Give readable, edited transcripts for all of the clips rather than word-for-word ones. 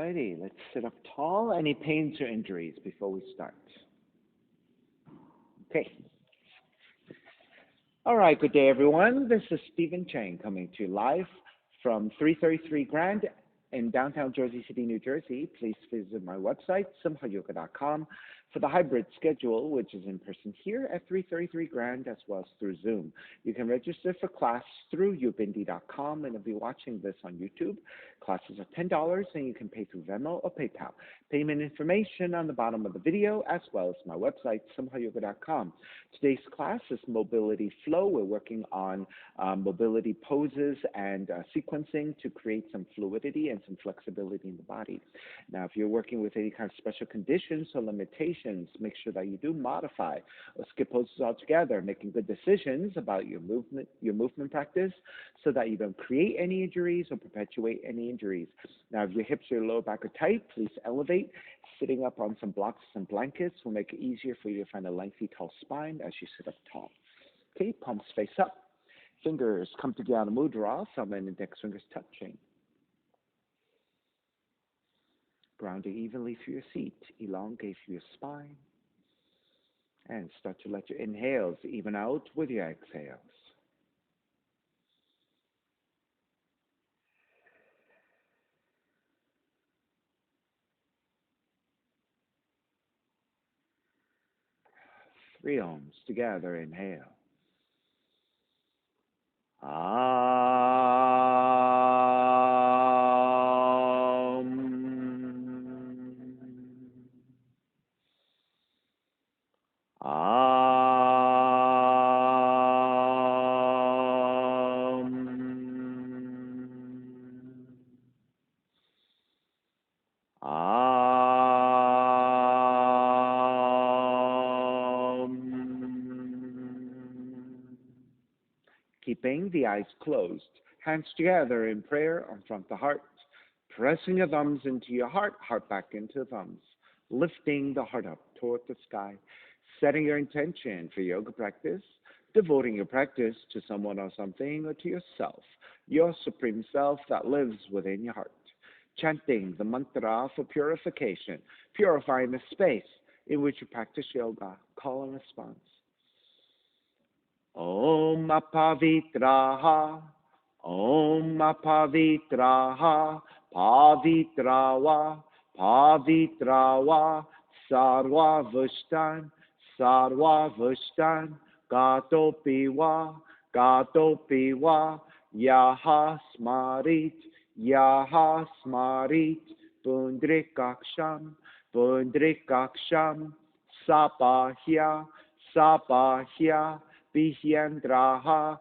righty, let's sit up tall. Any pains or injuries before we start? Okay. All right, good day, everyone. This is Stephen Chang coming to you live from 333 Grand in downtown Jersey City, New Jersey. Please visit my website, simhayoga.com, for the hybrid schedule, which is in person here at 333 Grand as well as through Zoom. You can register for class through ubindi.com, and if you're watching this on YouTube, classes are $10 and you can pay through Venmo or PayPal. Payment information on the bottom of the video as well as my website, simhayoga.com. Today's class is mobility flow. We're working on mobility poses and sequencing to create some fluidity and some flexibility in the body. Now, if you're working with any kind of special conditions or limitations, make sure that you do modify or skip poses altogether, making good decisions about your movement practice so that you don't create any injuries or perpetuate any injuries. Now, if your hips or your lower back are tight, please elevate. Sitting up on some blocks and blankets will make it easier for you to find a lengthy, tall spine as you sit up tall. Okay, palms face up. Fingers come together, mudra, thumb and index fingers touching. Grounding evenly through your seat. Elongate through your spine. And start to let your inhales even out with your exhales. Three ohms together. Inhale. Keeping the eyes closed, hands together in prayer in front of the heart, pressing your thumbs into your heart, heart back into the thumbs, lifting the heart up toward the sky, setting your intention for yoga practice, devoting your practice to someone or something or to yourself, your supreme self that lives within your heart, chanting the mantra for purification, purifying the space in which you practice yoga, call and response. Om apavitraha, Om apavitraha, pavitrava, pavitrava, sarva vushtan, gatopiva, yaha smarit, pundrikaksham, sapahya, Bihyandraha,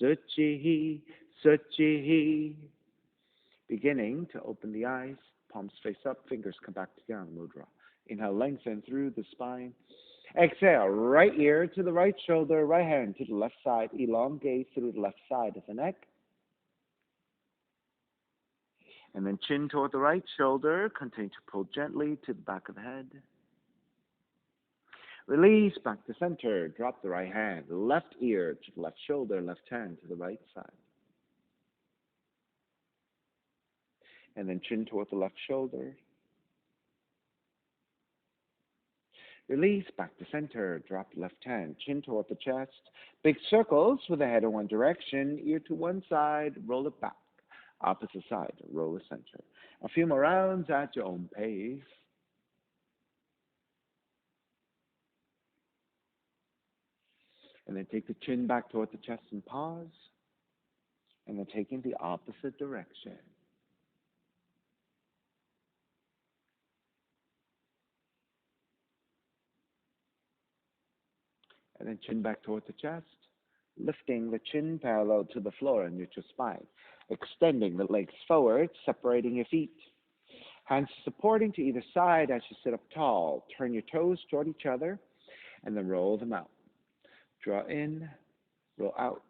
Suchihi. Beginning to open the eyes, palms face up, fingers come back together in mudra. Inhale, lengthen through the spine. Exhale, right ear to the right shoulder, right hand to the left side. Elongate through the left side of the neck. And then chin toward the right shoulder. Continue to pull gently to the back of the head. Release back to center. Drop the right hand. Left ear to the left shoulder. Left hand to the right side. And then chin toward the left shoulder. Release back to center. Drop the left hand. Chin toward the chest. Big circles with the head in one direction. Ear to one side. Roll it back. Opposite side. Roll the center. A few more rounds at your own pace. And then take the chin back toward the chest and pause. And then take in the opposite direction. And then chin back toward the chest. Lifting the chin parallel to the floor and neutral spine. Extending the legs forward, separating your feet. Hands supporting to either side as you sit up tall. Turn your toes toward each other. And then roll them out. Draw in, roll out,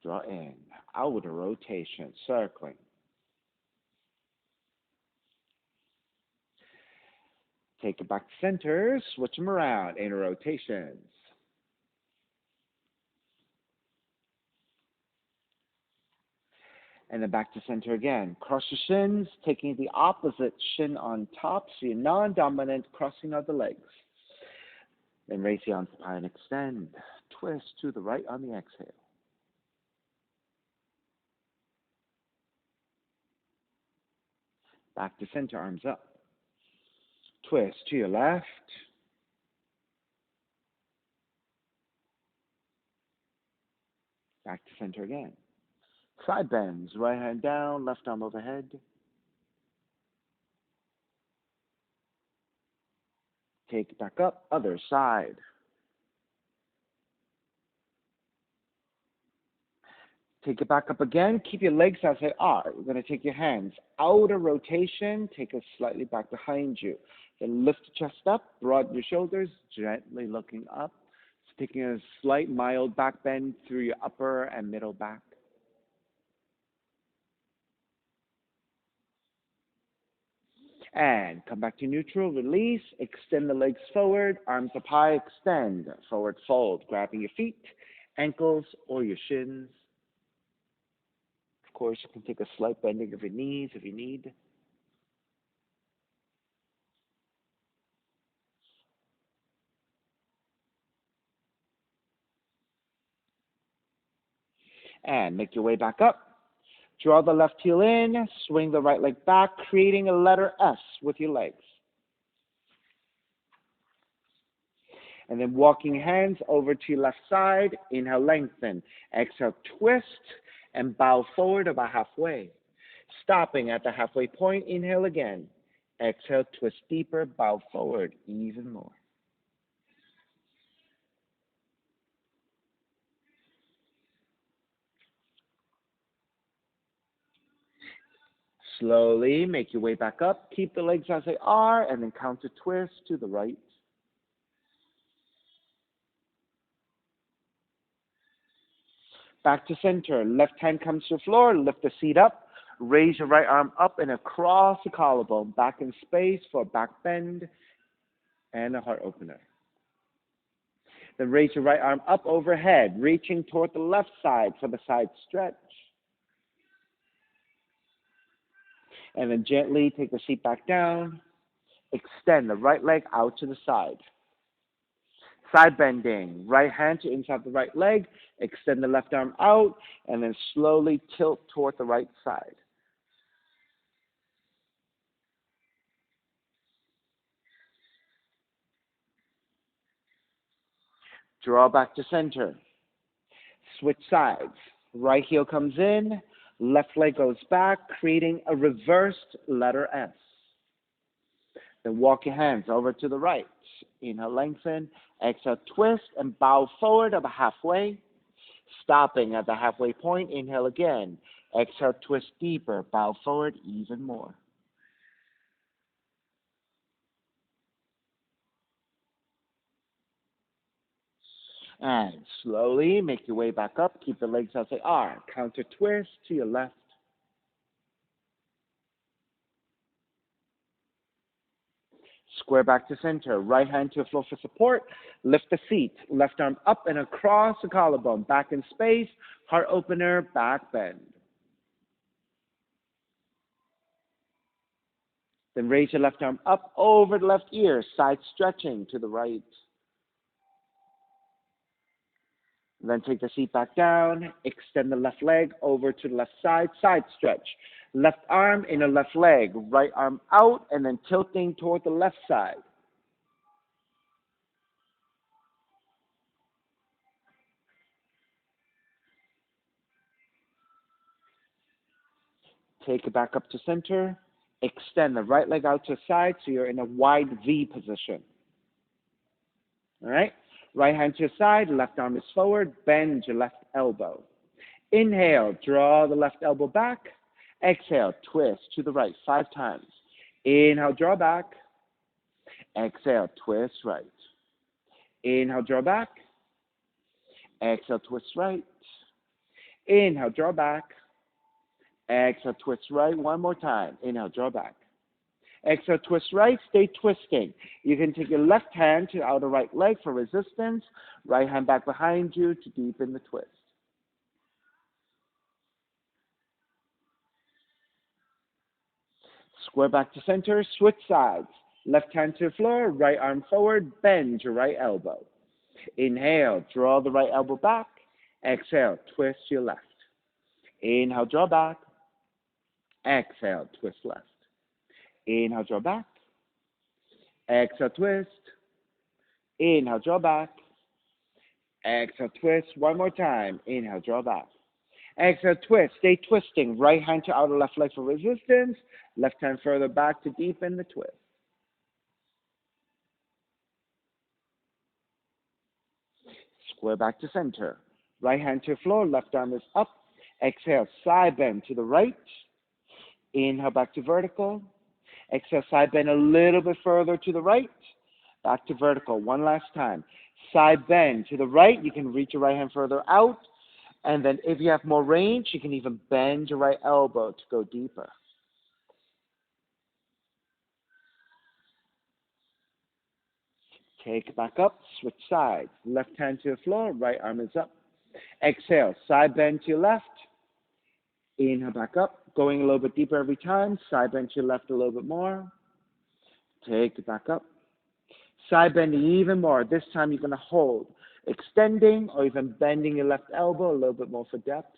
draw in, outer rotation, circling. Take it back to center, switch them around, inner rotations. And then back to center again. Cross your shins, taking the opposite shin on top, so you're non-dominant, crossing out the legs. Then raise the arms up high and extend. Twist to the right on the exhale. Back to center, arms up. Twist to your left. Back to center again. Side bends, right hand down, left arm overhead. Take it back up, other side. Take it back up again. Keep your legs as they are. We're going to take your hands outer rotation. Take it slightly back behind you. Then lift the chest up, broaden your shoulders, gently looking up. So taking a slight mild back bend through your upper and middle back. And come back to neutral, release, extend the legs forward, arms up high, extend, forward fold, grabbing your feet, ankles, or your shins. Of course, you can take a slight bending of your knees if you need. And make your way back up. Draw the left heel in, swing the right leg back, creating a letter S with your legs. And then walking hands over to your left side, inhale, lengthen. Exhale, twist and bow forward about halfway. Stopping at the halfway point, inhale again. Exhale, twist deeper, bow forward even more. Slowly make your way back up. Keep the legs as they are, and then counter twist to the right. Back to center. Left hand comes to the floor. Lift the seat up. Raise your right arm up and across the collarbone. Back in space for a back bend and a heart opener. Then raise your right arm up overhead, reaching toward the left side for the side stretch. And then gently take the seat back down. Extend the right leg out to the side. Side bending, right hand to inside the right leg, extend the left arm out, and then slowly tilt toward the right side. Draw back to center. Switch sides. Right heel comes in, left leg goes back, creating a reversed letter S. Then walk your hands over to the right. Inhale, lengthen. Exhale, twist and bow forward about halfway. Stopping at the halfway point, inhale again. Exhale, twist deeper, bow forward even more. And slowly make your way back up. Keep the legs as they are. Counter twist to your left. Square back to center. Right hand to the floor for support. Lift the seat. Left arm up and across the collarbone. Back in space. Heart opener, back bend. Then raise your left arm up over the left ear. Side stretching to the right. Then take the seat back down, extend the left leg over to the left side, side stretch. Left arm in the left leg, right arm out, and then tilting toward the left side. Take it back up to center. Extend the right leg out to the side so you're in a wide V position. All right? Right hand to your side, left arm is forward, bend your left elbow. Inhale, draw the left elbow back. Exhale, twist to the right 5 times. Inhale, draw back. Exhale, twist right. Inhale, draw back. Exhale, twist right. Inhale, draw back. Exhale, twist right. One more time. Inhale, draw back. Exhale, twist right. Stay twisting. You can take your left hand to the outer right leg for resistance. Right hand back behind you to deepen the twist. Square back to center, switch sides. Left hand to the floor, right arm forward, bend your right elbow. Inhale, draw the right elbow back. Exhale, twist your left. Inhale, draw back. Exhale, twist left. Inhale, draw back. Exhale, twist. Inhale, draw back. Exhale, twist. One more time. Inhale, draw back. Exhale, twist. Stay twisting. Right hand to outer left leg for resistance. Left hand further back to deepen the twist. Square back to center. Right hand to the floor. Left arm is up. Exhale, side bend to the right. Inhale, back to vertical. Exhale, side bend a little bit further to the right. Back to vertical. One last time. Side bend to the right. You can reach your right hand further out. And then if you have more range, you can even bend your right elbow to go deeper. Take it back up. Switch sides. Left hand to the floor. Right arm is up. Exhale. Side bend to your left. Inhale, back up. Going a little bit deeper every time. Side bend to your left a little bit more. Take it back up. Side bending even more. This time you're going to hold. Extending or even bending your left elbow a little bit more for depth.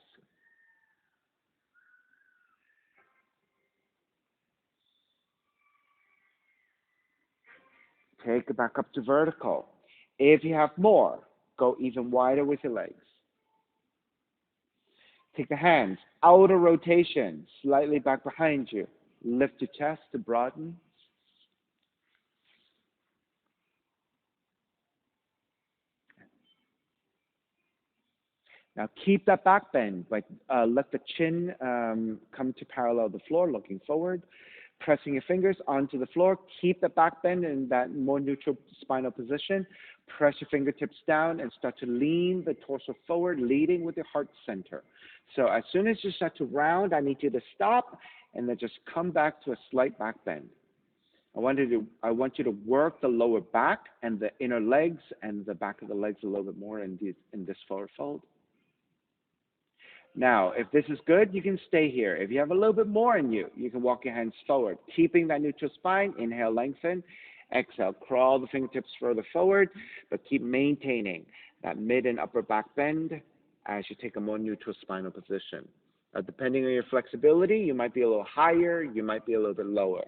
Take it back up to vertical. If you have more, go even wider with your legs. Take the hands, outer rotation, slightly back behind you. Lift your chest to broaden. Now keep that back bend, but let the chin come to parallel the floor, looking forward. Pressing your fingers onto the floor. Keep the back bend in that more neutral spinal position. Press your fingertips down and start to lean the torso forward, leading with your heart center. So as soon as you start to round, I need you to stop and then just come back to a slight back bend. I want you to work the lower back and the inner legs and the back of the legs a little bit more in this forward fold. Now, if this is good, you can stay here. If you have a little bit more in you, you can walk your hands forward, keeping that neutral spine. Inhale, lengthen. Exhale, crawl the fingertips further forward, but keep maintaining that mid and upper back bend as you take a more neutral spinal position. Depending on your flexibility, you might be a little higher, you might be a little bit lower.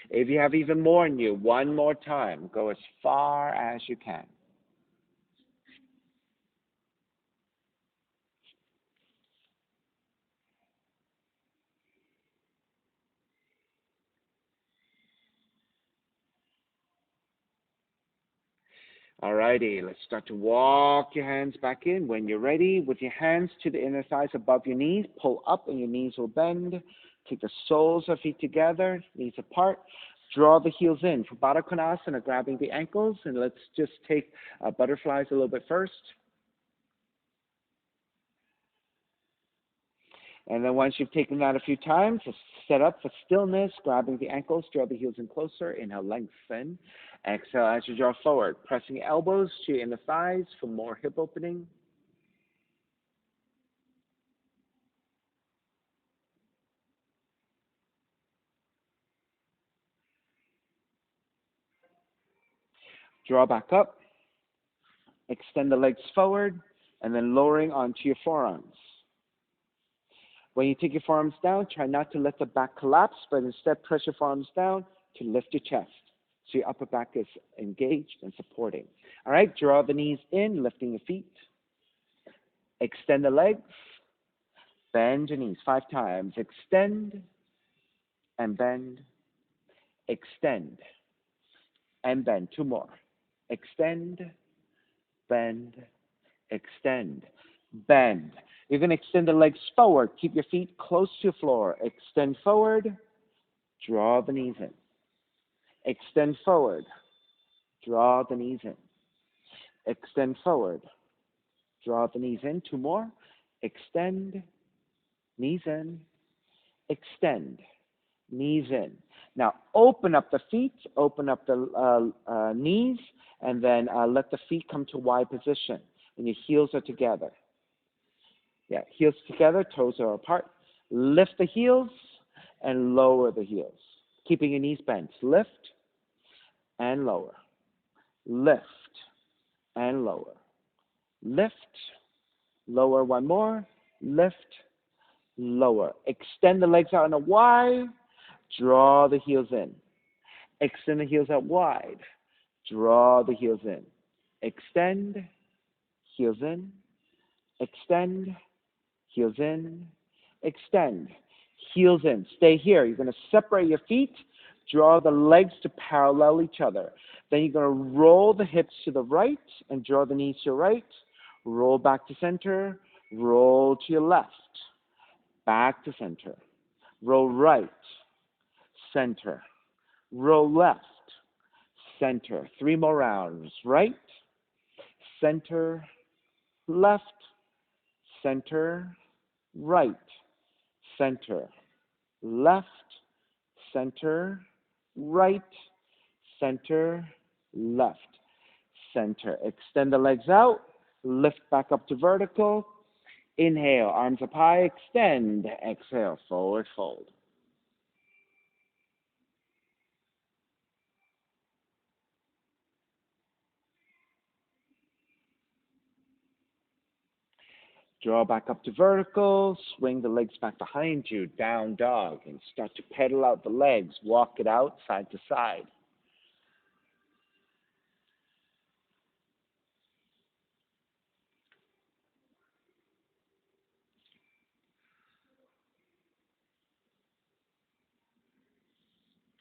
If you have even more in you, one more time, go as far as you can. Alrighty, let's start to walk your hands back in. When you're ready, with your hands to the inner thighs above your knees, pull up and your knees will bend. Take the soles of feet together, knees apart. Draw the heels in for Baddha Konasana, grabbing the ankles. And let's just take butterflies a little bit first. And then once you've taken that a few times, just set up for stillness, grabbing the ankles, draw the heels in closer. Inhale, lengthen. Exhale as you draw forward, pressing elbows to your inner thighs for more hip opening. Draw back up. Extend the legs forward, and then lowering onto your forearms. When you take your forearms down, try not to let the back collapse, but instead press your forearms down to lift your chest. So your upper back is engaged and supporting. All right, draw the knees in, lifting your feet. Extend the legs. Bend your knees 5 times. Extend and bend. Extend and bend. 2 more. Extend, bend, extend, bend. You're going to extend the legs forward. Keep your feet close to the floor. Extend forward. Draw the knees in. Extend forward. Draw the knees in. Extend forward. Draw the knees in. 2 more. Extend. Knees in. Extend. Knees in. Now open up the feet. Open up the knees. And then let the feet come to wide position. And your heels are together. Yeah, heels together. Toes are apart. Lift the heels and lower the heels. Keeping your knees bent. Lift and lower. Lift and lower. Lift, lower one more. Lift, lower. Extend the legs out on a wide. Draw the heels in. Extend the heels out wide. Draw the heels in. Extend, heels in. Extend, heels in. Extend, heels in. Stay here. You're going to separate your feet. Draw the legs to parallel each other. Then you're going to roll the hips to the right and draw the knees to your right. Roll back to center. Roll to your left. Back to center. Roll right. Center. Roll left. Center. 3 more rounds. Right. Center. Left. Center. Right. Center. Left. Center. Right. Center. Left. Center. Extend the legs out. Lift back up to vertical. Inhale, arms up high, extend. Exhale, forward fold. Draw back up to vertical. Swing the legs back behind you, down dog, and start to pedal out the legs. Walk it out side to side.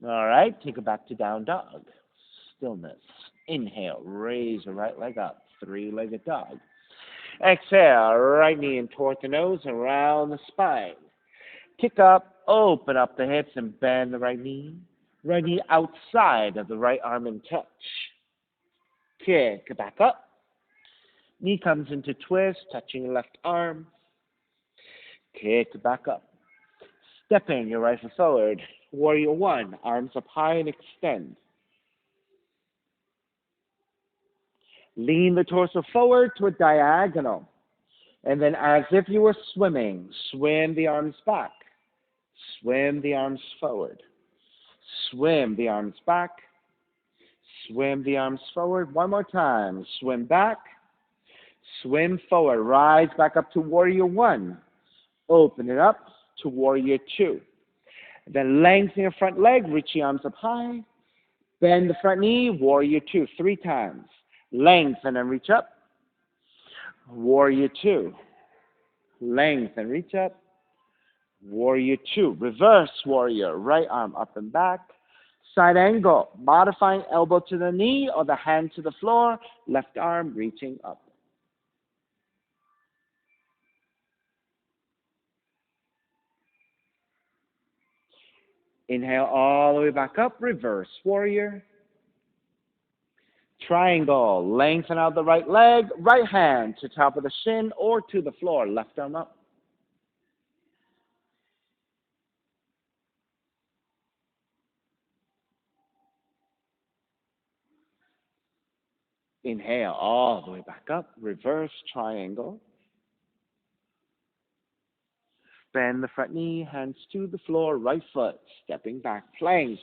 All right, take it back to down dog. Stillness. Inhale, raise the right leg up. 3-legged dog. Exhale, right knee in toward the nose and around the spine. Kick up, open up the hips and bend the right knee. Right knee outside of the right arm and touch. Kick back up. Knee comes into twist, touching left arm. Kick back up. Stepping your right foot forward. Warrior 1, arms up high and extend. Lean the torso forward to a diagonal. And then as if you were swimming, swim the arms back. Swim the arms forward. Swim the arms back. Swim the arms forward. One more time. Swim back. Swim forward. Rise back up to Warrior 1. Open it up to Warrior 2. Then lengthen your front leg. Reach the arms up high. Bend the front knee. Warrior 2. 3 times. Lengthen and reach up. Warrior 2. Lengthen, reach up. Warrior 2. Reverse warrior. Right arm up and back. Side angle. Modifying elbow to the knee or the hand to the floor. Left arm reaching up. Inhale all the way back up. Reverse warrior. Triangle. Lengthen out the right leg. Right hand to top of the shin or to the floor. Left arm up. Inhale all the way back up. Reverse triangle. Bend the front knee, hands to the floor, right foot, stepping back, plank.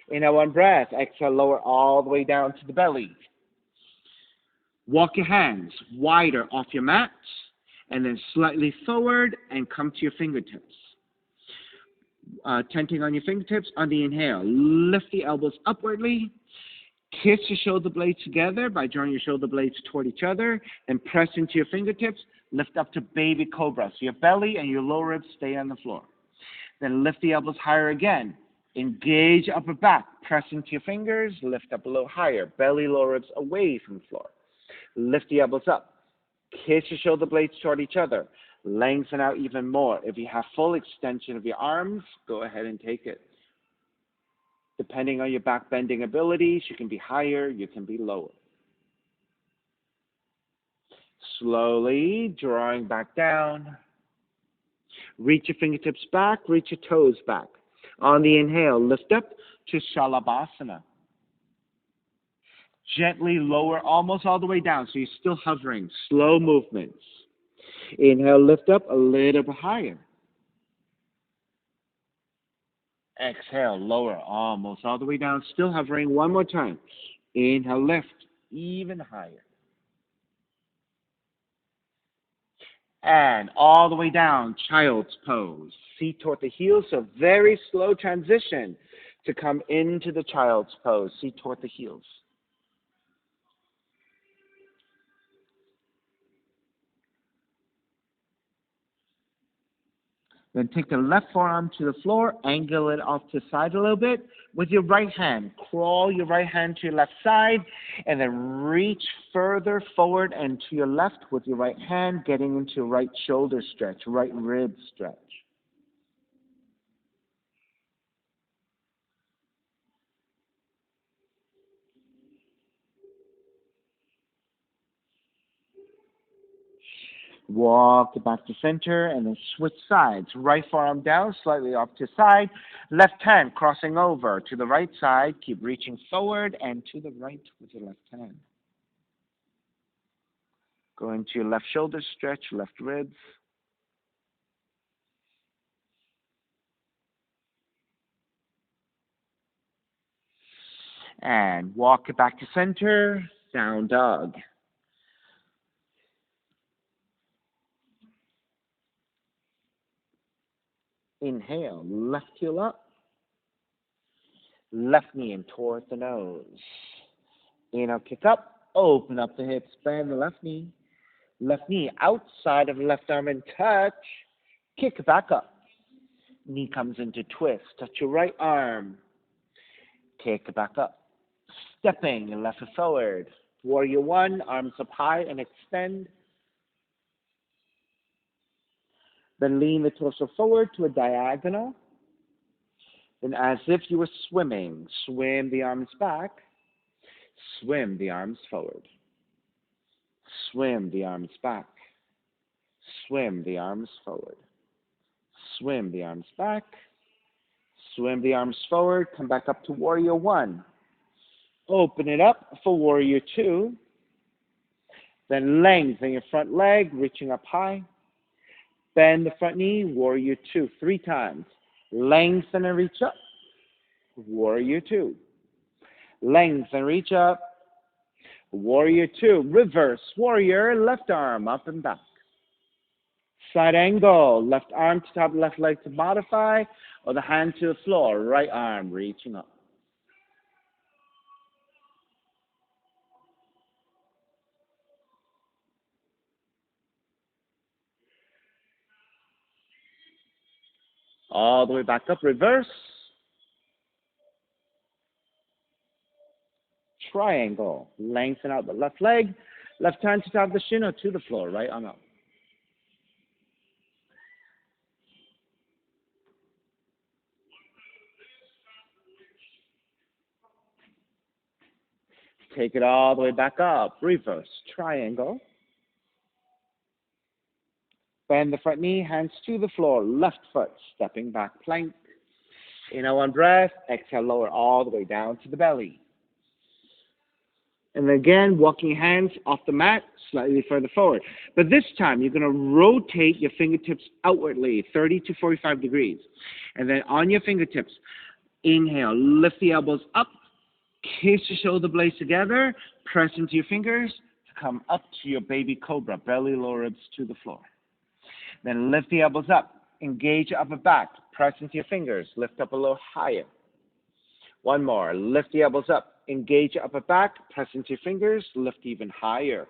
Inhale, 1 breath. Exhale, lower all the way down to the belly. Walk your hands wider off your mat, and then slightly forward and come to your fingertips. Tenting on your fingertips on the inhale. Lift the elbows upwardly. Kiss your shoulder blades together by drawing your shoulder blades toward each other and press into your fingertips. Lift up to baby cobra. So your belly and your lower ribs stay on the floor. Then lift the elbows higher again. Engage upper back. Press into your fingers. Lift up a little higher. Belly, lower ribs away from the floor. Lift the elbows up. Kiss your shoulder blades toward each other. Lengthen out even more. If you have full extension of your arms, go ahead and take it. Depending on your back bending abilities, you can be higher, you can be lower. Slowly drawing back down. Reach your fingertips back, reach your toes back. On the inhale, lift up to Shalabhasana. Gently lower almost all the way down, so you're still hovering. Slow movements. Inhale, lift up a little bit higher. Exhale, lower almost all the way down. Still hovering. One more time. Inhale, lift even higher. And all the way down, child's pose. Feet toward the heels, so very slow transition to come into the child's pose. Feet toward the heels. Then take the left forearm to the floor, angle it off to the side a little bit. With your right hand, crawl your right hand to your left side, and then reach further forward and to your left with your right hand, getting into right shoulder stretch, right rib stretch. Walk back to center and then switch sides. Right forearm down, slightly off to side. Left hand crossing over to the right side. Keep reaching forward and to the right with your left hand. Go into your left shoulder stretch, left ribs. And walk it back to center, down dog. Inhale, left heel up, left knee in towards the nose. Inhale, kick up, open up the hips, bend the left knee outside of the left arm and touch, kick back up. Knee comes into twist, touch your right arm, kick back up. Stepping left foot forward. Warrior one, arms up high and extend. Then lean the torso forward to a diagonal. Then as if you were swimming, swim the arms back, swim the arms forward. Swim the arms back, swim the arms forward. Swim the arms back, swim the arms forward, come back up to warrior one. Open it up for warrior two. Then lengthen your front leg, reaching up high. Bend the front knee, warrior two, 3 times. Lengthen and reach up, warrior two. Lengthen, reach up, warrior two. Reverse warrior, left arm up and back. Side angle, left arm to top, left leg to modify, or the hand to the floor, right arm reaching up. All the way back up, reverse. Triangle, lengthen out the left leg, left hand to top of the shin or to the floor, right arm up. Take it all the way back up, reverse, triangle. Bend the front knee, hands to the floor, left foot, stepping back, plank. Inhale one breath, exhale, lower all the way down to the belly. And again, walking hands off the mat, slightly further forward. But this time, you're going to rotate your fingertips outwardly, 30 to 45 degrees. And then on your fingertips, inhale, lift the elbows up, kiss your shoulder blades together, press into your fingers to come up to your baby cobra, belly, lower ribs to the floor. Then lift the elbows up, engage your upper back, press into your fingers, lift up a little higher. One more, lift the elbows up, engage your upper back, press into your fingers, lift even higher.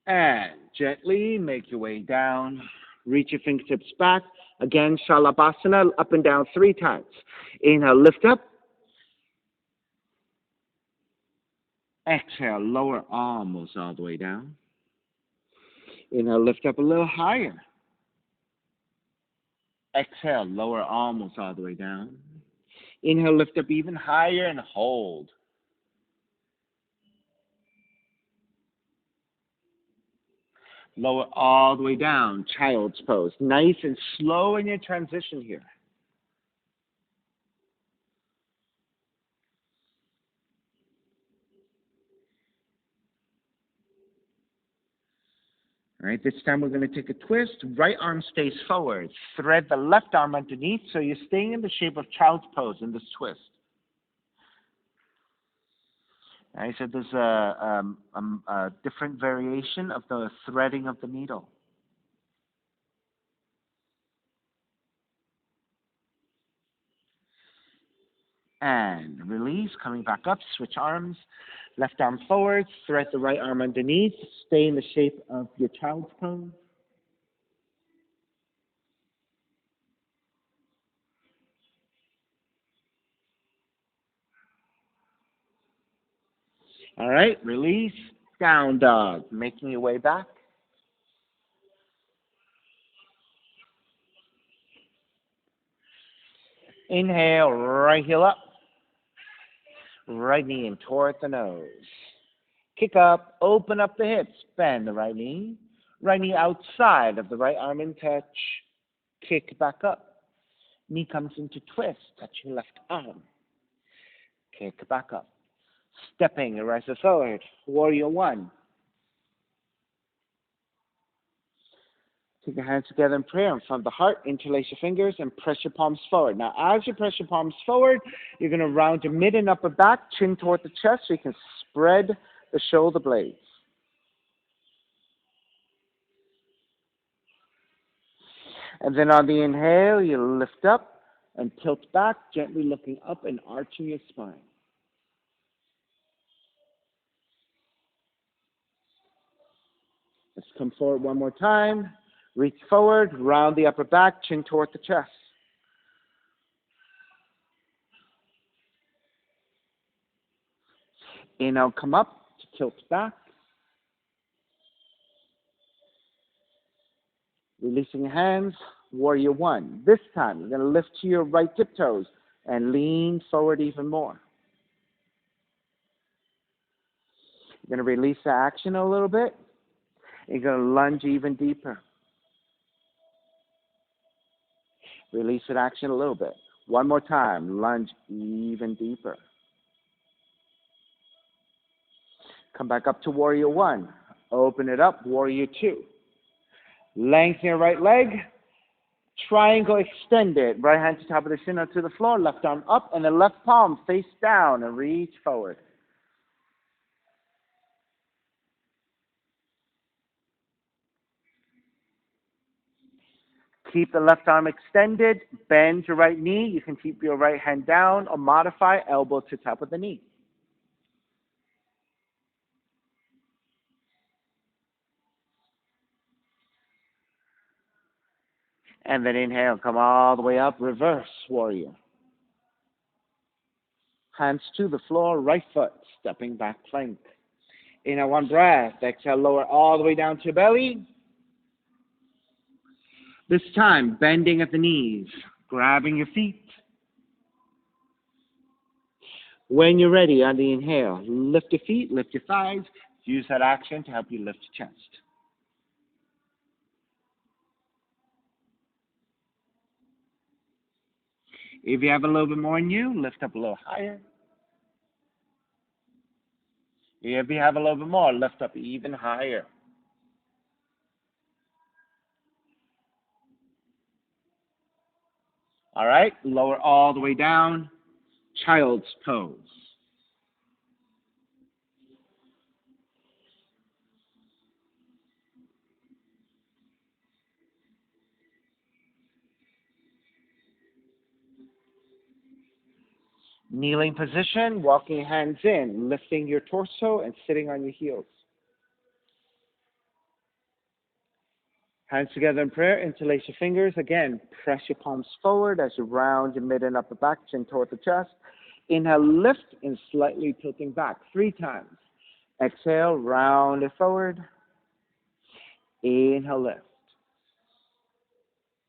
And gently make your way down, reach your fingertips back. Again, Shalabhasana, up and down 3 times. Inhale, lift up. Exhale, lower almost all the way down. Inhale, lift up a little higher. Exhale, lower almost all the way down. Inhale, lift up even higher and hold. Lower all the way down, child's pose. Nice and slow in your transition here. All right, this time we're going to take a twist. Right arm stays forward. Thread the left arm underneath so you're staying in the shape of child's pose in this twist. All right, so there's a different variation of the threading of the needle. And release, coming back up, switch arms. Left arm forward, thread the right arm underneath. Stay in the shape of your child's pose. All right, release, down dog. Making your way back. Inhale, right heel up. Right knee in toward the nose. Kick up, open up the hips, bend the right knee. Right knee outside of the right arm in touch. Kick back up. Knee comes into twist, touching left arm. Kick back up. Stepping, rise forward. Warrior one. Take your hands together in prayer in front of the heart. Interlace your fingers and press your palms forward. Now, as you press your palms forward, you're going to round your mid and upper back, chin toward the chest, so you can spread the shoulder blades. And then on the inhale, you lift up and tilt back, gently looking up and arching your spine. Let's come forward one more time. Reach forward, round the upper back, chin toward the chest. Inhale, come up to tilt back. Releasing your hands, warrior one. This time, you're going to lift to your right tiptoes and lean forward even more. You're going to release the action a little bit. You're going to lunge even deeper. Release that action a little bit. One more time, lunge even deeper. Come back up to warrior one. Open it up, warrior two. Lengthen your right leg. Triangle extended. Right hand to top of the shin onto the floor. Left arm up and the left palm face down and reach forward. Keep the left arm extended. Bend your right knee. You can keep your right hand down or modify elbow to top of the knee. And then inhale, come all the way up, reverse warrior. Hands to the floor, right foot, stepping back plank. Inhale, one breath. Exhale, lower all the way down to your belly. This time, bending at the knees, grabbing your feet. When you're ready, on the inhale, lift your feet, lift your thighs. Use that action to help you lift your chest. If you have a little bit more in you, lift up a little higher. If you have a little bit more, lift up even higher. All right, lower all the way down, child's pose. Kneeling position, walking your hands in, lifting your torso and sitting on your heels. Hands together in prayer, interlace your fingers. Again, press your palms forward as you round your mid and upper back, chin toward the chest. Inhale, lift and slightly tilting back 3 times. Exhale, round it forward. Inhale, lift.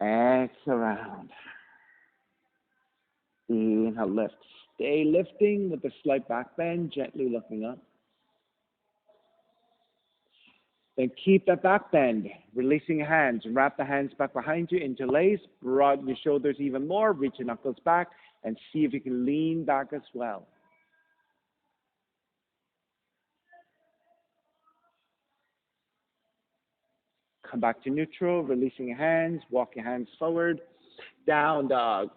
Exhale, round. Inhale, lift. Stay lifting with a slight back bend, gently looking up. Then keep that back bend, releasing your hands. Wrap the hands back behind you, interlace, broaden your shoulders even more, reach your knuckles back, and see if you can lean back as well. Come back to neutral, releasing your hands, walk your hands forward, down dog.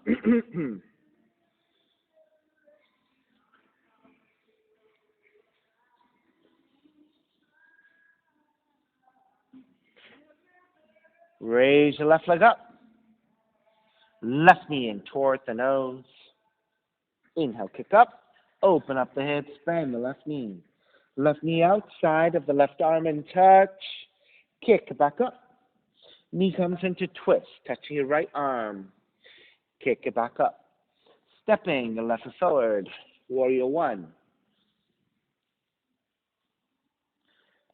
Raise your left leg up, left knee in towards the nose. Inhale, kick up, open up the hips, bend the left knee. Left knee outside of the left arm and touch. Kick back up. Knee comes into twist, touching your right arm. Kick it back up. Stepping the left foot forward. Warrior one.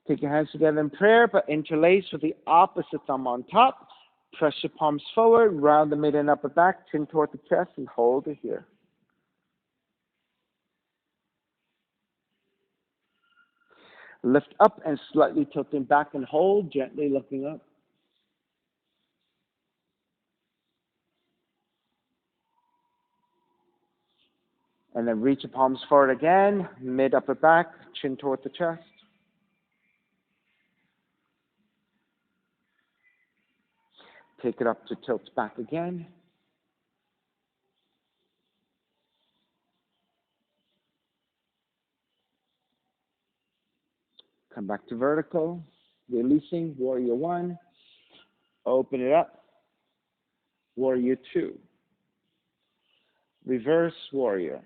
Take your hands together in prayer, but interlace with the opposite thumb on top. Press your palms forward, round the mid and upper back, chin toward the chest, and hold it here. Lift up and slightly tilting back and hold, gently looking up. And then reach your palms forward again, mid upper back, chin toward the chest. Take it up to tilt back again. Come back to vertical, releasing, warrior one. Open it up, warrior two. Reverse warrior.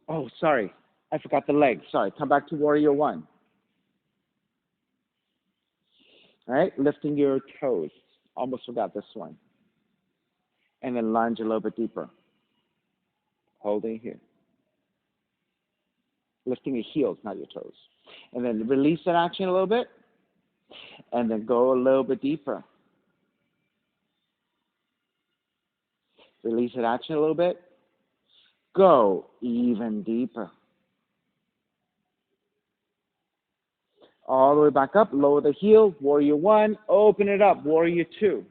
Oh, sorry, I forgot the leg. Sorry, come back to warrior one. All right, lifting your toes. Almost forgot this one. And then lunge a little bit deeper. Holding here. Lifting your heels, not your toes. And then release that action a little bit. And then go a little bit deeper. Release that action a little bit. Go even deeper. All the way back up, lower the heel, warrior one, open it up, warrior two.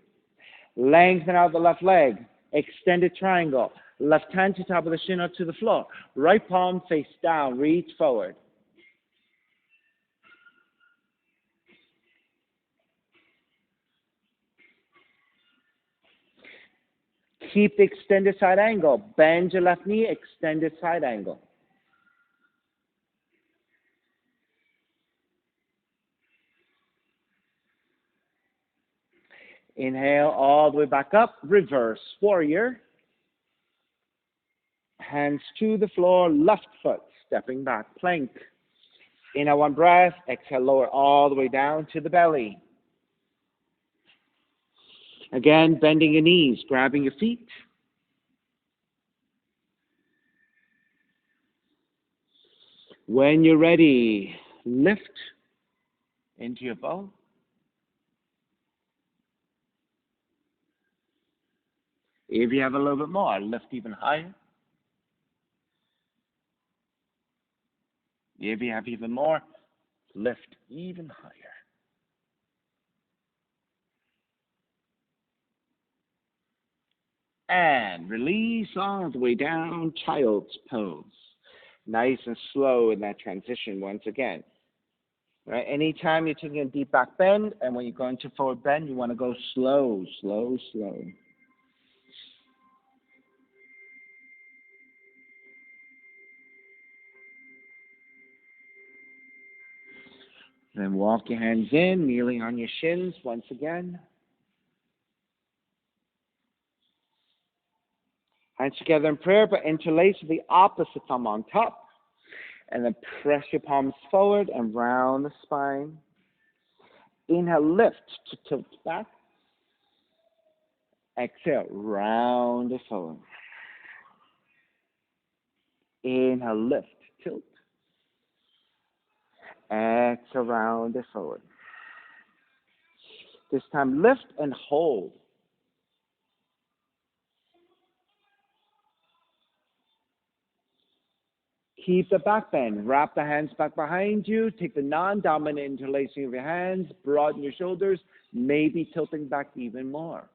Lengthen out the left leg, extended triangle. Left hand to top of the shin or to the floor. Right palm face down, reach forward. Keep the extended side angle. Bend your left knee, extended side angle. Inhale all the way back up, reverse warrior. Hands to the floor, left foot, stepping back, plank. Inhale one breath, exhale lower all the way down to the belly. Again, bending your knees, grabbing your feet. When you're ready, lift into your bow. If you have a little bit more, lift even higher. If you have even more, lift even higher. And release all the way down, child's pose. Nice and slow in that transition once again. Right? Anytime you're taking a deep back bend, and when you go into forward bend, you want to go slow, slow, slow. Then walk your hands in, kneeling on your shins once again. Hands together in prayer, but interlace with the opposite thumb on top. And then press your palms forward and round the spine. Inhale, lift to tilt back. Exhale, round it forward. Inhale, lift, tilt. Exhale, round it forward. This time, lift and hold. Keep the back bend. Wrap the hands back behind you. Take the non-dominant interlacing of your hands. Broaden your shoulders. Maybe tilting back even more.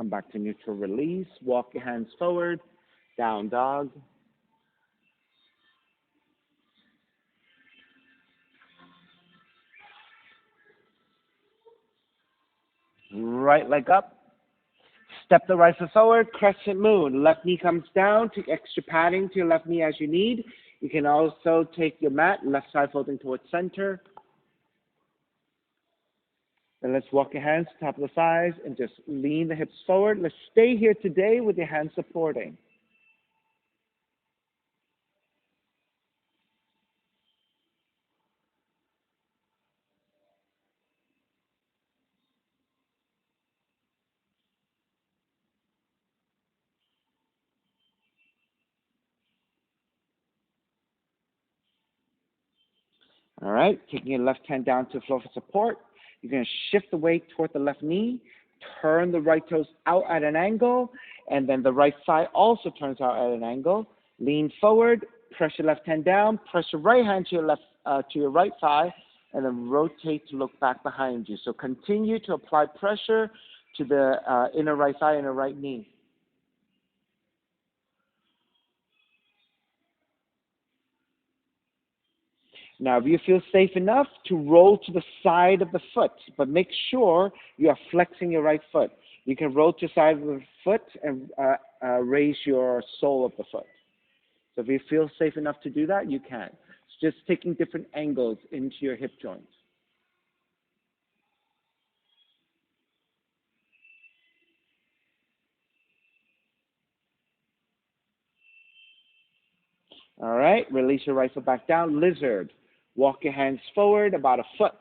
Come back to neutral release. Walk your hands forward. Down dog. Right leg up. Step the right foot forward. Crescent moon. Left knee comes down. Take extra padding to your left knee as you need. You can also take your mat, left side folding towards center. Then let's walk your hands to top of the thighs and just lean the hips forward. Let's stay here today with your hands supporting. All right, taking your left hand down to the floor for support. You're going to shift the weight toward the left knee, turn the right toes out at an angle, and then the right thigh also turns out at an angle. Lean forward, press your left hand down, press your right hand to your right thigh, and then rotate to look back behind you. So continue to apply pressure to the inner right thigh, inner right knee. Now, if you feel safe enough to roll to the side of the foot, but make sure you are flexing your right foot. You can roll to the side of the foot and raise your sole of the foot. So if you feel safe enough to do that, you can. It's just taking different angles into your hip joints. All right, release your right foot back down. Lizard. Walk your hands forward about a foot.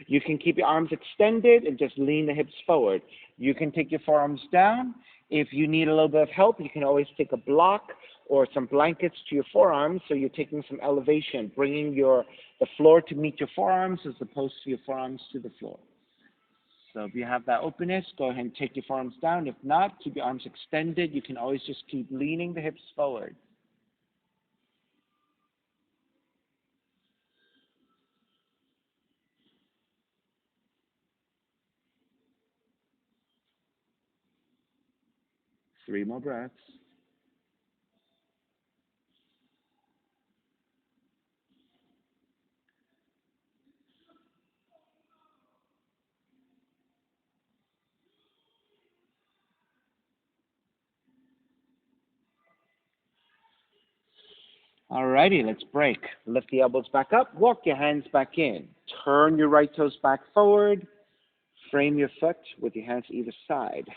You can keep your arms extended and just lean the hips forward. You can take your forearms down. If you need a little bit of help, you can always take a block or some blankets to your forearms so you're taking some elevation, bringing the floor to meet your forearms as opposed to your forearms to the floor. So if you have that openness, go ahead and take your forearms down. If not, keep your arms extended. You can always just keep leaning the hips forward. Three more breaths. Alrighty, let's break. Lift the elbows back up, walk your hands back in. Turn your right toes back forward. Frame your foot with your hands either side.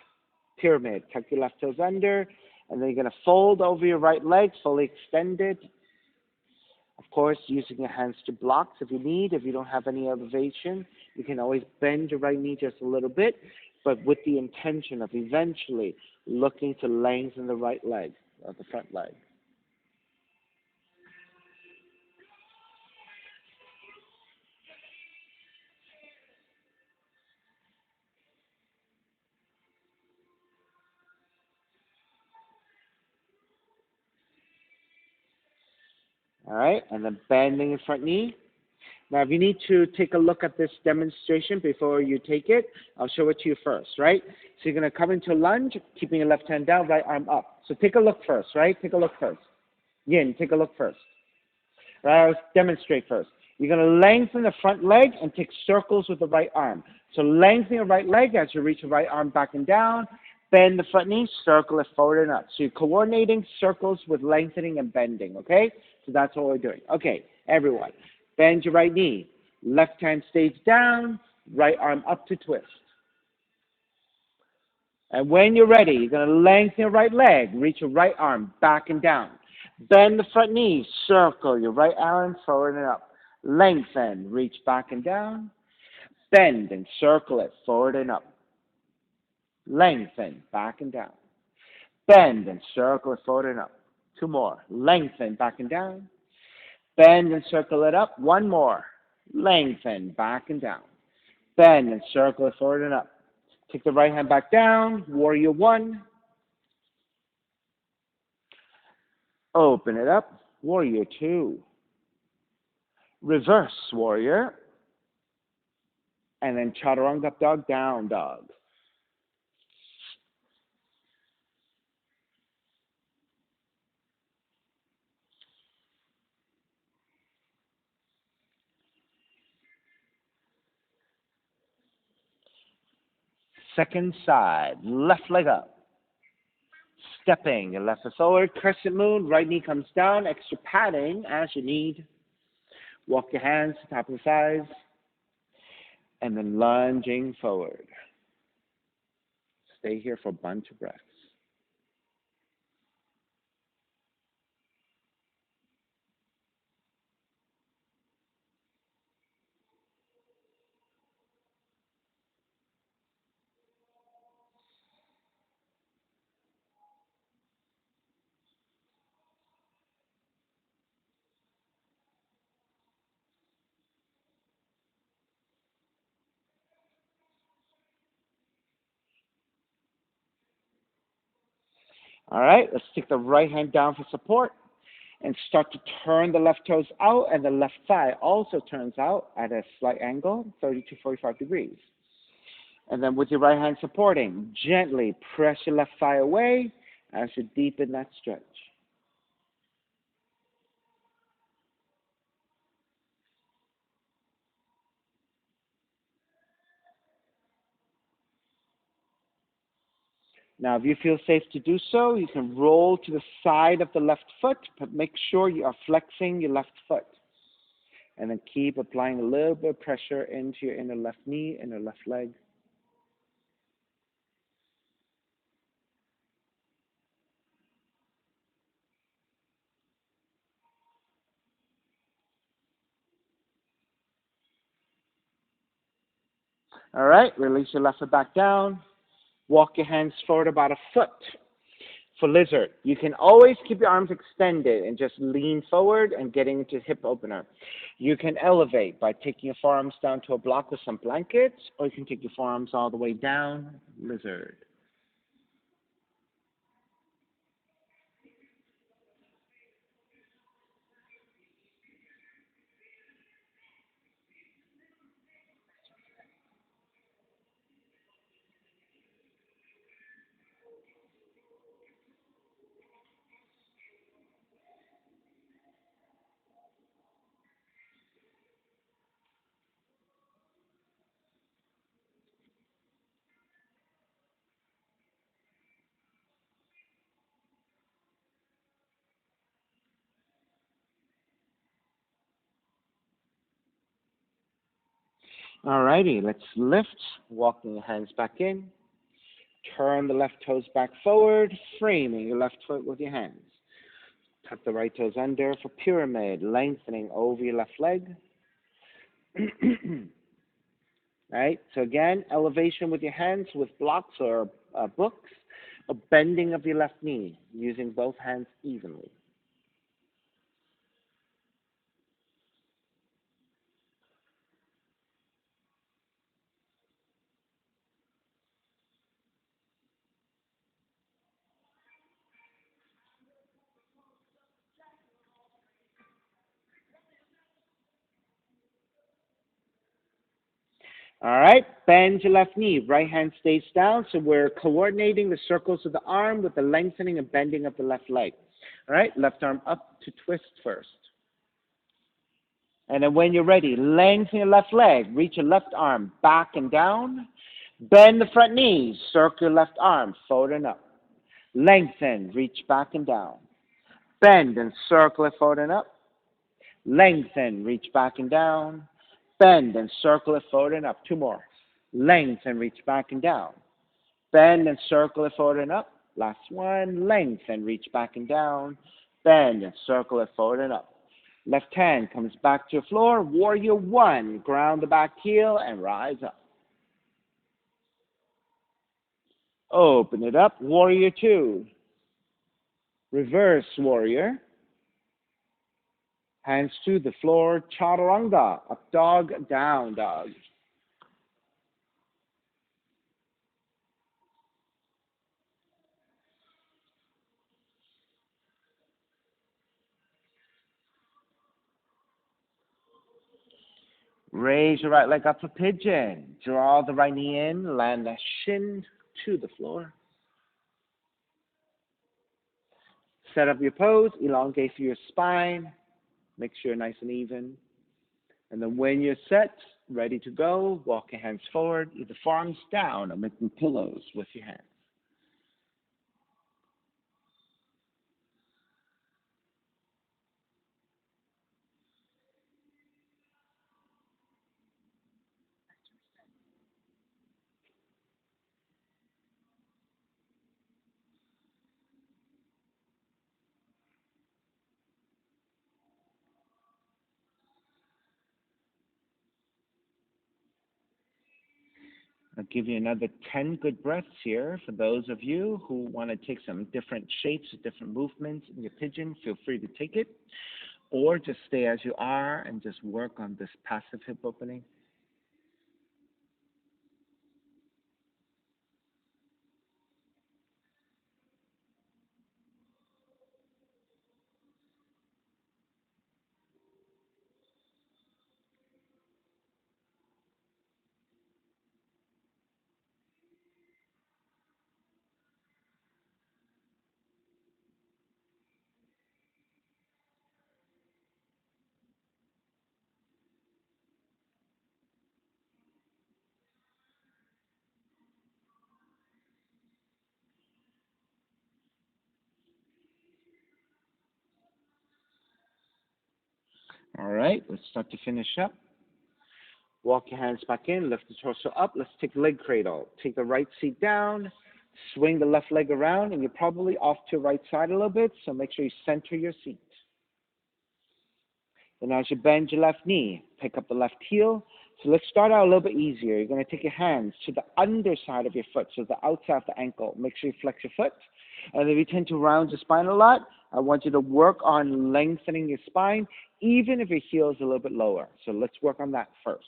Pyramid, tuck your left toes under, and then you're going to fold over your right leg, fully extended. Of course, using your hands to block if you need. If you don't have any elevation, you can always bend your right knee just a little bit, but with the intention of eventually looking to lengthen the right leg, or the front leg. All right, and then bending your front knee. Now, if you need to take a look at this demonstration before you take it, I'll show it to you first, right? So you're going to come into lunge, keeping your left hand down, right arm up. So take a look first, right? Take a look first. Yin, take a look first. Right, I'll demonstrate first. You're going to lengthen the front leg and take circles with the right arm. So lengthen your right leg as you reach your right arm back and down. Bend the front knee, circle it forward and up. So you're coordinating circles with lengthening and bending, okay? So that's what we're doing. Okay, everyone. Bend your right knee. Left hand stays down, right arm up to twist. And when you're ready, you're going to lengthen your right leg, reach your right arm back and down. Bend the front knee, circle your right arm forward and up. Lengthen, reach back and down. Bend and circle it forward and up. Lengthen, back and down. Bend and circle it forward and up. Two more. Lengthen, back and down. Bend and circle it up. One more. Lengthen, back and down. Bend and circle it forward and up. Take the right hand back down. Warrior one. Open it up. Warrior two. Reverse warrior. And then chaturanga dog, down dog. Second side, left leg up. Stepping, your left foot forward, crescent moon, right knee comes down, extra padding as you need. Walk your hands to top of the thighs, and then lunging forward. Stay here for a bunch of breaths. All right, let's take the right hand down for support and start to turn the left toes out, and the left thigh also turns out at a slight angle, 30 to 45 degrees. And then with your right hand supporting, gently press your left thigh away as you deepen that stretch. Now, if you feel safe to do so, you can roll to the side of the left foot, but make sure you are flexing your left foot. And then keep applying a little bit of pressure into your inner left knee, inner left leg. All right, release your left foot back down. Walk your hands forward about a foot. For lizard, you can always keep your arms extended and just lean forward and getting into hip opener. You can elevate by taking your forearms down to a block with some blankets, or you can take your forearms all the way down, lizard. All righty, let's lift, walking the hands back in. Turn the left toes back forward, framing your left foot with your hands. Tuck the right toes under for pyramid, lengthening over your left leg. Right, so again, elevation with your hands with blocks or books, a bending of your left knee, using both hands evenly. All right, bend your left knee. Right hand stays down, so we're coordinating the circles of the arm with the lengthening and bending of the left leg. All right, left arm up to twist first. And then when you're ready, lengthen your left leg. Reach your left arm back and down. Bend the front knee. Circle your left arm forward and up. Lengthen, reach back and down. Bend and circle it forward and up. Lengthen, reach back and down. Bend and circle it forward and up. Two more. Lengthen, reach back and down. Bend and circle it forward and up. Last one. Lengthen, reach back and down. Bend and circle it forward and up. Left hand comes back to your floor. Warrior one. Ground the back heel and rise up. Open it up. Warrior two. Reverse warrior. Hands to the floor. Chaturanga. Up dog, down dog. Raise your right leg up for pigeon. Draw the right knee in. Land the shin to the floor. Set up your pose. Elongate through your spine. Make sure you're nice and even. And then when you're set, Ready to go. Walk your hands forward, either forearms down or making pillows with your hands. I'll give you another 10 good breaths here. For those of you who want to take some different shapes, different movements in your pigeon, feel free to take it. Or just stay as you are and just work on this passive hip opening. All right, let's start to finish up. Walk your hands back in, lift the torso up. Let's take leg cradle. Take the right seat down, swing the left leg around, and you're probably off to your right side a little bit, so make sure you center your seat. Then as you bend your left knee, pick up the left heel. So let's start out a little bit easier. You're going to take your hands to the underside of your foot, so the outside of the ankle. Make sure you flex your foot. And if you tend to round your spine a lot, I want you to work on lengthening your spine, even if your heel is a little bit lower. So let's work on that first.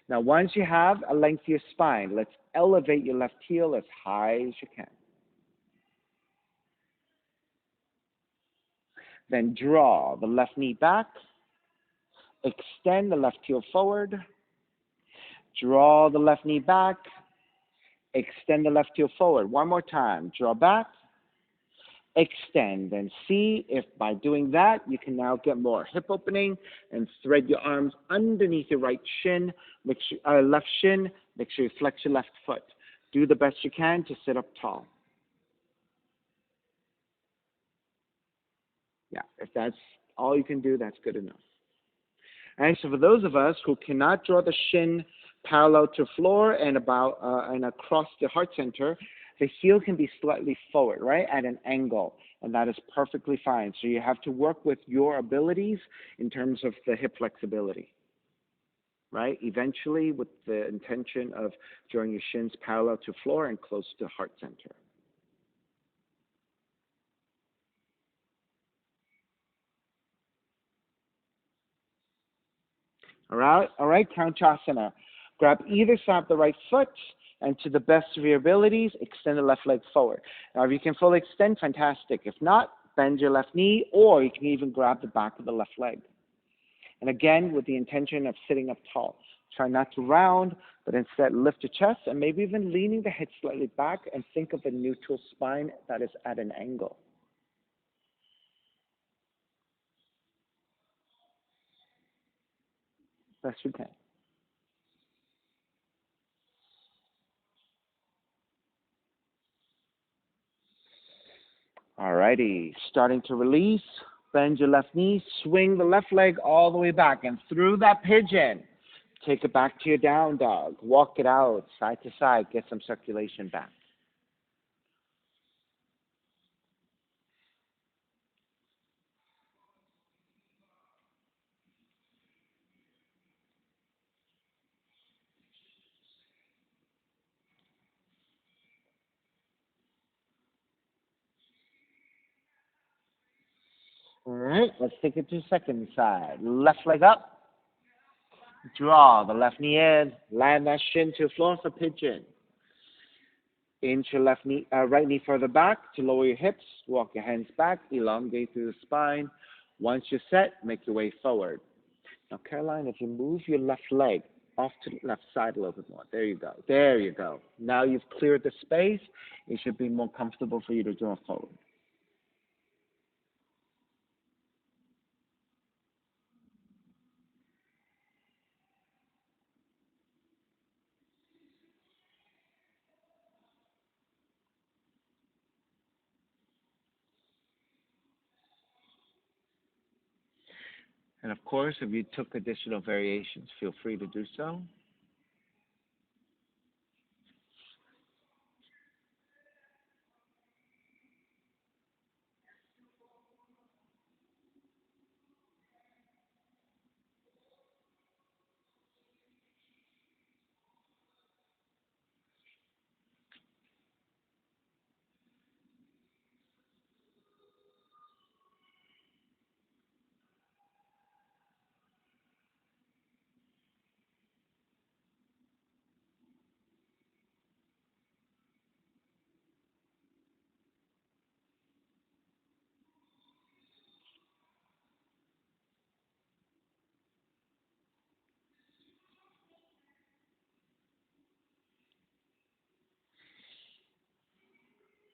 Now, once you have a length to your spine, let's elevate your left heel as high as you can. Then draw the left knee back. Extend the left heel forward. Draw the left knee back. Extend the left heel forward. One more time. Draw back. Extend. And see if by doing that, you can now get more hip opening and thread your arms underneath your right shin, left shin. Make sure you flex your left foot. Do the best you can to sit up tall. Yeah, if that's all you can do, that's good enough. And so for those of us who cannot draw the shin parallel to floor and across the heart center, the heel can be slightly forward, right, at an angle, and that is perfectly fine. So you have to work with your abilities in terms of the hip flexibility, right? Eventually, with the intention of drawing your shins parallel to floor and close to heart center. All right, Countrasana. Grab either side of the right foot, and to the best of your abilities, extend the left leg forward. Now, if you can fully extend, fantastic. If not, bend your left knee, or you can even grab the back of the left leg. And again, with the intention of sitting up tall. Try not to round, but instead lift your chest, and maybe even leaning the head slightly back, and think of a neutral spine that is at an angle. Best you can. Alrighty, starting to release. Bend your left knee, swing the left leg all the way back, and through that pigeon, take it back to your down dog. Walk it out, side to side, get some circulation back. Alright, let's take it to the second side. Left leg up, draw the left knee in, land that shin to the floor for pigeon. Inch your right knee further back to lower your hips. Walk your hands back, elongate through the spine. Once you're set, make your way forward. Now, Caroline, if you move your left leg off to the left side a little bit more. There you go. There you go. Now you've cleared the space. It should be more comfortable for you to draw forward. And of course, if you took additional variations, feel free to do so.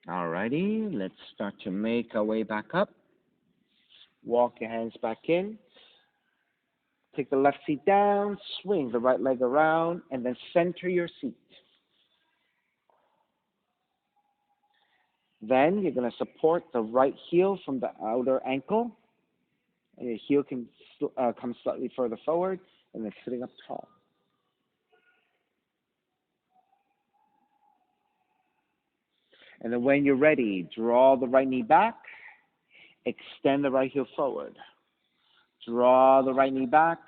Alrighty, let's start to make our way back up. Walk your hands back in. Take the left seat down, swing the right leg around, and then center your seat. Then you're going to support the right heel from the outer ankle, and your heel can come slightly further forward, and then sitting up tall. And then when you're ready, draw the right knee back, extend the right heel forward. Draw the right knee back,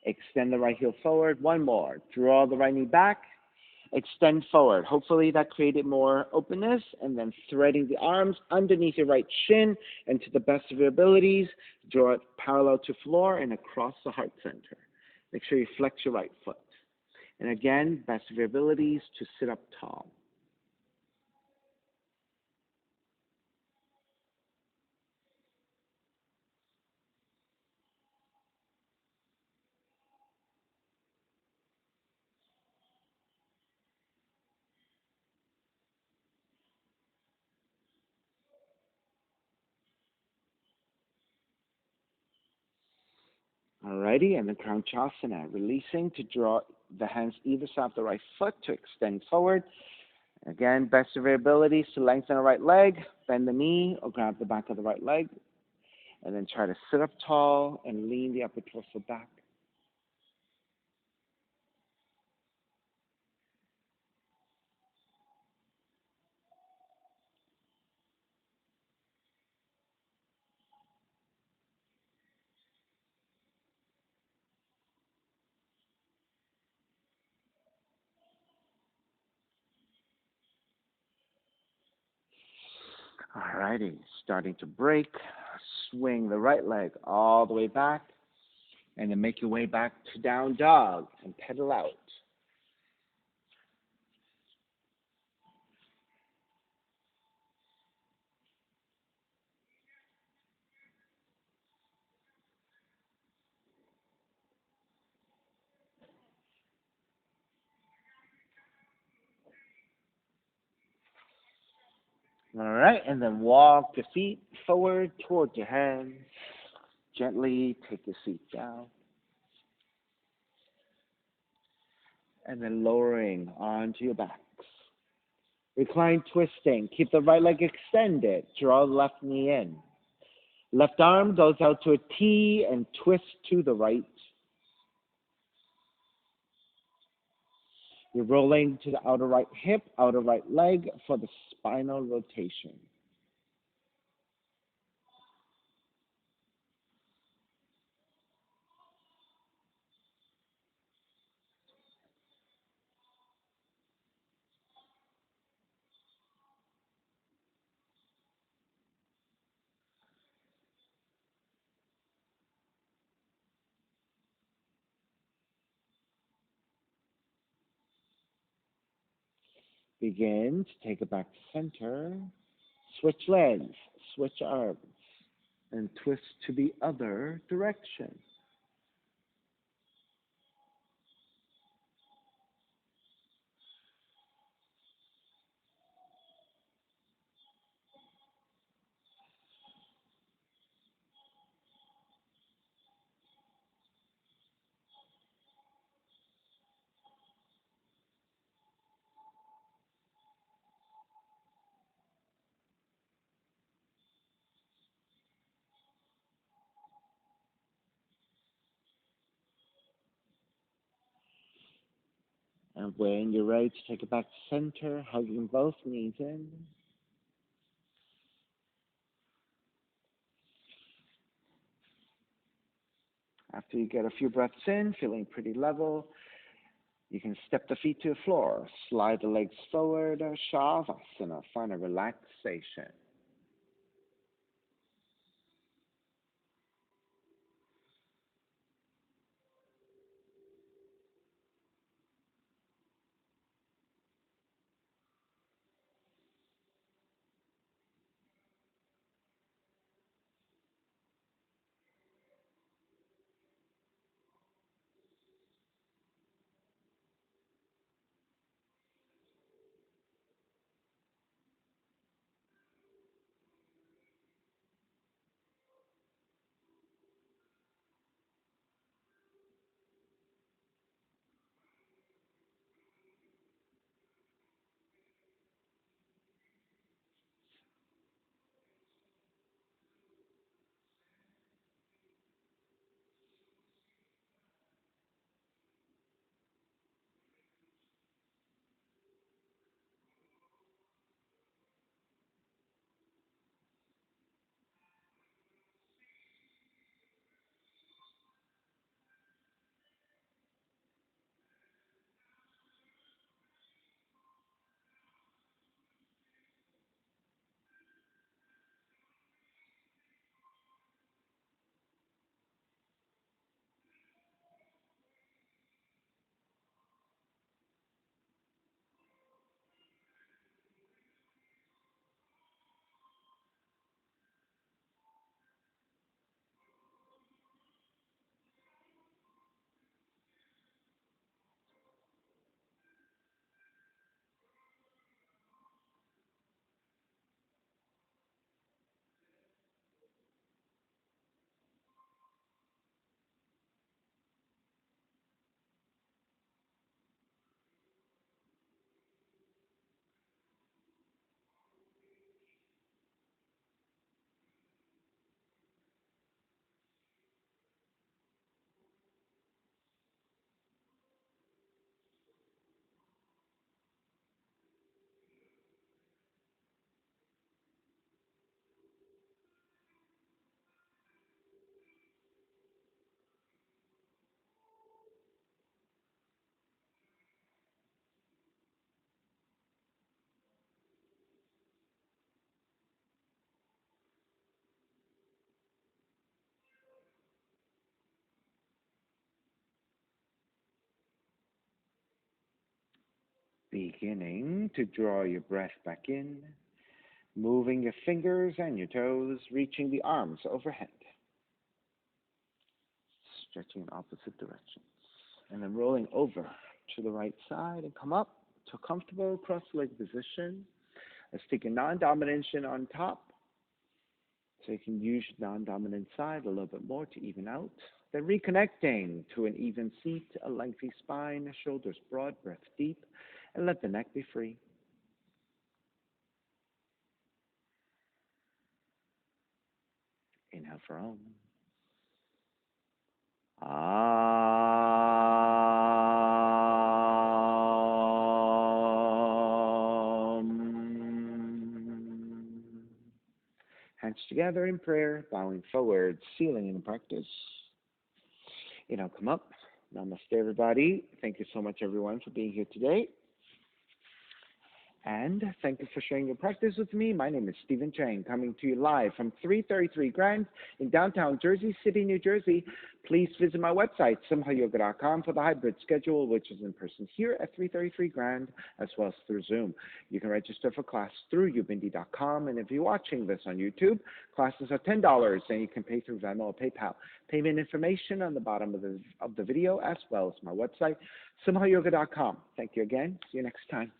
extend the right heel forward. One more. Draw the right knee back, extend forward. Hopefully that created more openness, and then threading the arms underneath your right shin, and to the best of your abilities, draw it parallel to floor and across the heart center. Make sure you flex your right foot. And again, best of your abilities to sit up tall. Alrighty, and the Crown Chasana, releasing to draw the hands either side of the right foot to extend forward. Again, best of your abilities to lengthen the right leg, bend the knee, or grab the back of the right leg, and then try to sit up tall and lean the upper torso back. Alrighty, starting to break. Swing the right leg all the way back, and then make your way back to down dog and pedal out. All right, and then walk your feet forward towards your hands. Gently take your seat down, and then lowering onto your backs. Recline twisting. Keep the right leg extended. Draw the left knee in. Left arm goes out to a T and twist to the right. You're rolling to the outer right hip, outer right leg for the spinal rotation. Begin to take it back to center. Switch legs, switch arms, and twist to the other direction. And when you're ready to take it back to center, hugging both knees in. After you get a few breaths in, feeling pretty level, you can step the feet to the floor, slide the legs forward, Shavasana, find a relaxation. Beginning to draw your breath back in, moving your fingers and your toes, reaching the arms overhead, stretching in opposite directions, and then rolling over to the right side and come up to a comfortable cross-leg position. Let's take a non-dominant shin on top, so you can use your non-dominant side a little bit more to even out. Then reconnecting to an even seat, a lengthy spine, shoulders broad, breath deep, and let the neck be free. Inhale for Om. Hands together in prayer, bowing forward, sealing in practice. Come up. Namaste, everybody. Thank you so much, everyone, for being here today. And thank you for sharing your practice with me. My name is Stephen Chang, coming to you live from 333 Grand in downtown Jersey City, New Jersey. Please visit my website, simhayoga.com, for the hybrid schedule, which is in person here at 333 Grand, as well as through Zoom. You can register for class through ubindi.com, and if you're watching this on YouTube, classes are $10, and you can pay through Venmo or PayPal. Payment information on the bottom of the video, as well as my website, simhayoga.com. Thank you again. See you next time.